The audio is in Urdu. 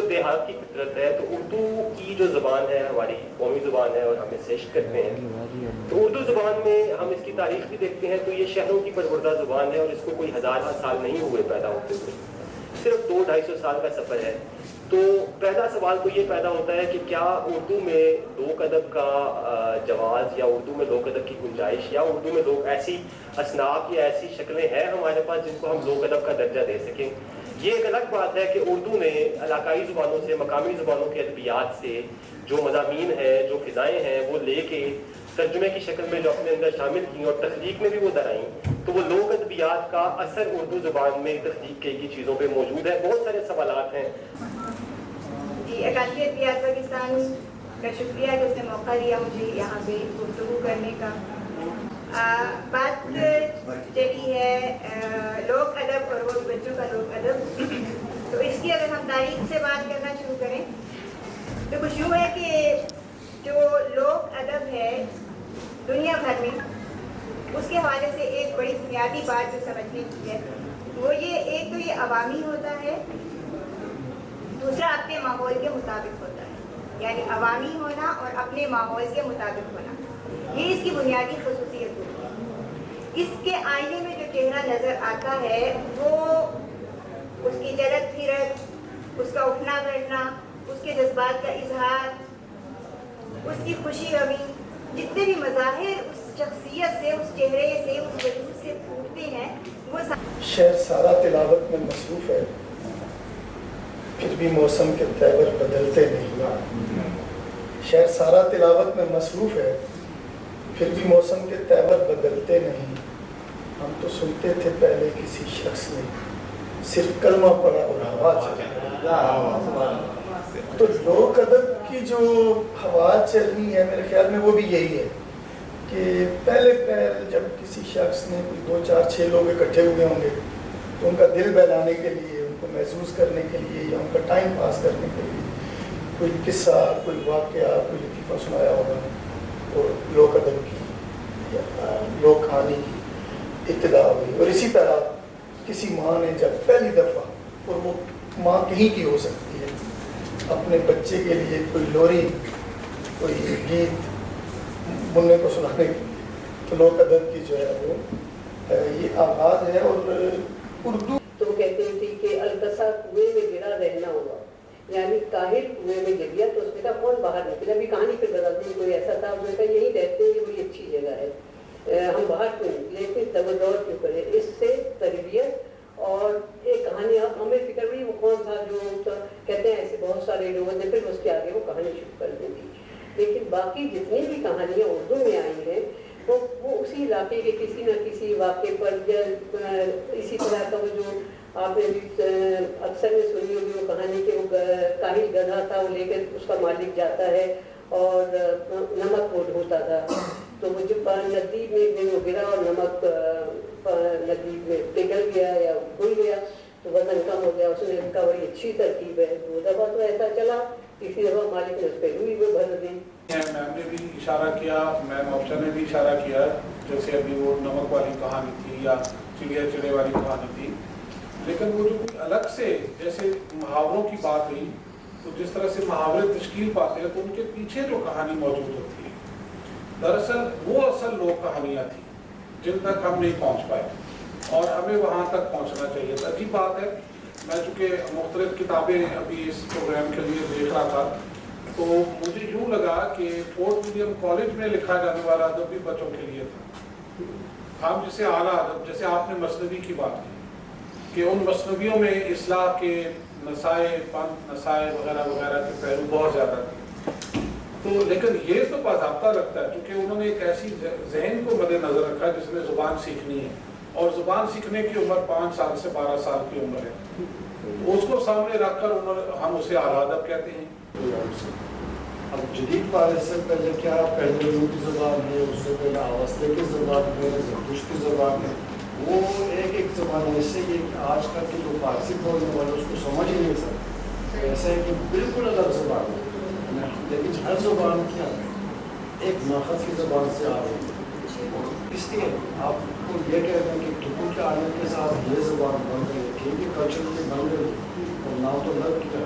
دیہات کی فطرت ہے تو اردو کی جو زبان ہے ہماری قومی زبان ہے اور ہم اسے عشق کرتے ہیں، تو اردو زبان میں ہم اس کی تاریخ بھی دیکھتے ہیں تو یہ شہروں کی پروردہ زبان ہے اور اس کو کوئی ہزار سال نہیں ہوئے پیدا ہوتے ہوئے، صرف 200-250 سال کا سفر ہے۔ تو پہلا سوال تو یہ پیدا ہوتا ہے کہ کیا اردو میں لوک ادب کا جواز یا اردو میں لوک ادب کی گنجائش یا اردو میں لوگ ایسی اصناف یا ایسی شکلیں ہیں ہمارے پاس جن کو ہم لوک ادب کا درجہ دے سکیں۔ یہ ایک الگ بات ہے کہ اردو نے علاقائی زبانوں سے، مقامی زبانوں کے ادبیات سے جو مضامین ہیں، جو فضائیں ہیں، وہ لے کے ترجمے کی شکل میں جو اپنے اندر شامل کی اور تخلیق میں بھی وہ درائیں، تو وہ لوک ادبیات کا اثر اردو زبان میں تخلیق کی چیزوں پہ موجود ہے۔ بہت سارے سوالات ہیں۔ جی، اکادمی ادبیات پاکستان کا شکریہ کہ اس نے موقع دیا مجھے یہاں پہ گفتگو کرنے کا۔ بات چلی ہے لوک ادب اور وہ بچوں کا لوک ادب، تو اس کی اگر ہم تاریخ سے بات کرنا شروع کریں تو کچھ یوں ہے کہ جو لوک ادب ہے دنیا بھر میں، اس کے حوالے سے ایک بڑی بنیادی بات جو سمجھنے کی ہے وہ یہ، ایک تو یہ عوامی ہوتا ہے، دوسرا اپنے ماحول کے مطابق ہوتا ہے، یعنی عوامی ہونا اور اپنے ماحول کے مطابق ہونا، یہ اس کی بنیادی خصوصیت ہوتی ہے۔ اس کے آئینے میں جو چہرہ نظر آتا ہے وہ اس کی جلد پھرت، اس کا اٹھنا بیٹھنا، اس کے جذبات کا اظہار، اس کی خوشی غمی، جتنے بھی مظاہر اس شخصیت سے، اس چہرے سے، اس وجود سے پھوٹتے ہیں، وہ شہر سارا تلاوت میں مصروف ہے، پھر بھی موسم کے تیور بدلتے نہیں۔ شہر سارا تلاوت میں مصروف ہے، پھر بھی موسم کے تیور بدلتے نہیں۔ ہم تو سنتے تھے پہلے کسی شخص نے صرف کلمہ پڑھا اور ہوا چلی۔ تو لوک ادب کی جو ہوا چل رہی ہے میرے خیال میں وہ بھی یہی ہے کہ پہلے جب کسی شخص نے 2-4-6 لوگ اکٹھے ہوئے ہوں گے تو ان کا دل بہلانے کے لیے، ان کو محسوس کرنے کے لیے یا ان کا ٹائم پاس کرنے کے لیے کوئی قصہ، کوئی واقعہ، کوئی لطیفہ سنایا ہوگا، اور لوک ادب کی یا لوک کہانی کی ابتدا ہوئی۔ اور اسی طرح کسی ماں نے جب پہلی دفعہ، اور وہ ماں کہیں کی ہو سکتی ہے، اپنے بچے کے لیے کوئی لوری، کوئی گیت بننے کو سنانے کے لیے، تو لوک ادب کی جو ہے وہ یہ آغاز ہے۔ اور اردو تو وہ کہتے تھے کہ القصہ کنویں میں گرا رہنا ہوا، یعنی طاہر کنویں میں گر گیا تو اس نے کہا کون باہر نکلا، ابھی کہانی پھر بدلتے ہیں، کوئی ایسا تھا اس نے کہا یہی رہتے ہیں، یہ بڑی اچھی جگہ ہے، ہم باہر کیوں نکلے، پھر تبدور کیوں کرے۔ اس سے تربیت اور ایک کہانی، اب ہمیں فکر ہوئی وہ کون تھا جو کہتے ہیں ایسے بہت سارے لوگوں نے، پھر اس کے آگے وہ کہانی شروع کر دی تھی۔ لیکن باقی جتنی بھی کہانیاں اردو میں آئی ہیں وہ اسی علاقے کے کسی نہ کسی واقعے پر، اسی طرح کا وہ جو آپ نے بھی اکثر میں سنی ہوگی وہ کہانی کہ وہ کاہل گدھا تھا، وہ لے کر اس کا مالک جاتا ہے اور نمک وہ ڈھونڈتا تھا، تو وہ جو ندی میں وہ گرا اور نمک ندی میں پگھل گیا یا گھل گیا تو وزن کم ہو گیا۔ اس نے کہا بڑی اچھی ترکیب ہے، 2 دفعہ تو ایسا چلا، تیسری دفعہ مالک نے اس پہ روئی میں بھر دی۔ میم نے بھی اشارہ کیا، میم افسر نے بھی اشارہ کیا، جیسے ابھی وہ نمک والی کہانی تھی یا چڑیا چڑے والی کہانی تھی، لیکن وہ جو الگ سے جیسے محاوروں کی بات ہوئی تو جس طرح سے محاورے تشکیل پاتے ہیں تو ان کے پیچھے جو کہانی موجود ہوتی ہے دراصل وہ اصل لوک کہانیاں تھیں جن تک ہم نہیں پہنچ پائے اور ہمیں وہاں تک پہنچنا چاہیے تھا۔ عجیب بات ہے، میں چونکہ مختلف کتابیں ابھی اس پروگرام کے لیے دیکھ رہا تھا تو مجھے یوں لگا کہ فورٹ ولیم کالج میں لکھا جانے والا ادب بھی بچوں کے لیے تھا۔ ہم جسے اعلیٰ ادب، جیسے آپ نے مثنوی کی بات کی کہ ان مثنویوں میں اصلاح کے نسائے، پنت نسائے وغیرہ وغیرہ کے پہلو بہت زیادہ تھے، تو لیکن یہ تو باضابطہ رکھتا ہے کیونکہ انہوں نے ایک ایسی ذہن کو مد نظر رکھا جس میں زبان سیکھنی ہے اور زبان سیکھنے کی عمر 5 سال سے 12 سال کی عمر ہے، اس کو سامنے رکھ کر ہم اسے اعلیٰ ادب کہتے ہیں۔ اب جدید فارسی سے پہلے کیا پہلے اردو کی زبان ہے، اس سے پہلے آواستے کی زبان ہے، زرتشت کی زبان ہے، وہ ایک زبان ہے، اس سے کہ آج کل کے جو فارسی بولنے والے اس کو سمجھ ہی نہیں سکتے، ایسا ہے کہ بالکل الگ زبان ہے، لیکن ہر زبان کیا ایک ماخذ کی زبان سے آ رہی ہے، اس لیے آپ کو یہ کہہ دیں کہ ٹکو کے آنے کے ساتھ یہ زبان بن گئی ہے، ٹھیک ہے کلچر کی بن گئی اور نہ تو لگ کیا